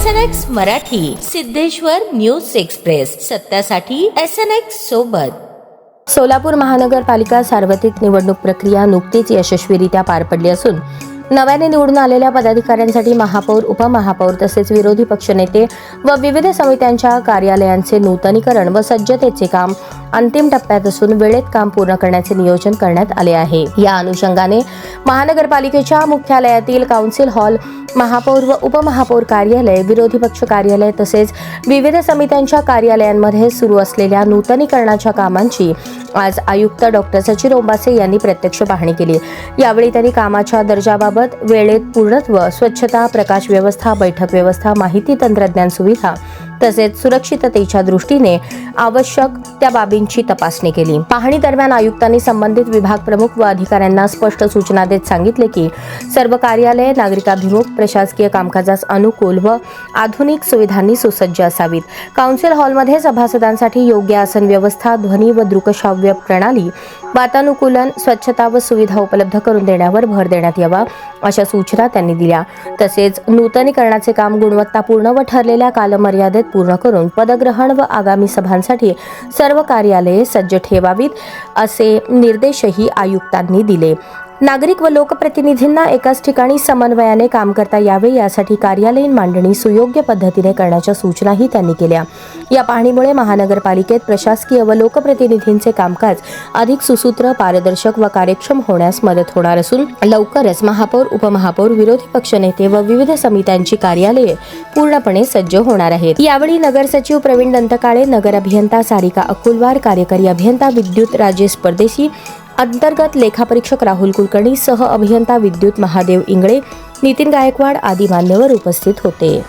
SNX Marathi, Siddheshwar news express, सत्यासाठी SNX सोबत. सोलापूर महानगरपालिका सार्वत्रिक निवडणूक प्रक्रिया नुकतीच यशस्वीरित्या पार पडली असून नव्याने निवडून आलेल्या पदाधिकाऱ्यांसाठी महापौर, उपमहापौर तसेच विरोधी पक्षनेते व विविध समित्यांच्या कार्यालयांचे नूतनीकरण व सज्जतेचे काम अंतिम टप्प्यात असून वेळेत काम पूर्ण करण्याचे नियोजन करण्यात आले आहे. या अनुषंगाने महानगरपालिकेच्या मुख्यालयातील काउन्सिल हॉल, महापौर व उपमहापौर कार्यालय, विरोधी पक्ष कार्यालय तसेच विविध समित्यांच्या कार्यालयांमध्ये सुरू असलेल्या नूतनीकरणाच्या कामांची आज आयुक्त डॉक्टर सचिन ओंबासे यांनी प्रत्यक्ष पाहणी केली. यावेळी त्यांनी कामाच्या दर्जाबाबत, वेळेत पूर्णत्व, स्वच्छता, प्रकाश व्यवस्था, बैठक व्यवस्था, माहिती तंत्रज्ञान सुविधा तसेच सुरक्षिततेच्या दृष्टीने आवश्यक त्या बाबींची तपासणी केली. पाहणी दरम्यान आयुक्तांनी संबंधित विभाग प्रमुख व अधिकाऱ्यांना स्पष्ट सूचना देत सांगितले की सर्व कार्यालये नागरिकाभिमुख, प्रशासकीय कामकाजास अनुकूल व आधुनिक सुविधांनी सुसज्ज असावीत. काउन्सिल हॉलमध्ये सभासदांसाठी योग्य आसन व्यवस्था, ध्वनी व दृकश्राव्य प्रणाली, वातानुकूलन, स्वच्छता व सुविधा उपलब्ध करून देण्यावर भर देण्यात यावा अशा सूचना त्यांनी दिल्या. तसेच नूतनीकरणाचे काम गुणवत्तापूर्ण व ठरलेल्या कालमर्यादेत पूर्ण करून पदग्रहण व आगामी सभांसाठी सर्व कार्यालये सज्ज ठेवावीत असे निर्देशही आयुक्तांनी दिले. नागरिक व लोकप्रतिनिधींना एकाच ठिकाणी समन्वयाने काम करता यावे यासाठी कार्यालयीन मांडणी सुयोग्य पद्धतीने करण्याच्या सूचनाही त्यांनी केल्या. या पाहणीमुळे महानगरपालिकेत प्रशासकीय व लोकप्रतिनिधींचे कामकाज अधिक सुसूत्र, पारदर्शक व कार्यक्षम होण्यास मदत होणार असून लवकरच महापौर, उपमहापौर, विरोधी पक्षनेते व विविध समित्यांची कार्यालये पूर्णपणे सज्ज होणार आहेत. यावेळी नगर सचिव प्रवीण दंतकाळे, नगर अभियंता सारिका अकुलवार, कार्यकारी अभियंता विद्युत राजेश परदेशी, अंतर्गत लेखापरीक्षक राहुल कुलकर्णी, सह अभियंता विद्युत महादेव इंगळे, नितीन गायकवाड आदी मान्यवर उपस्थित होते.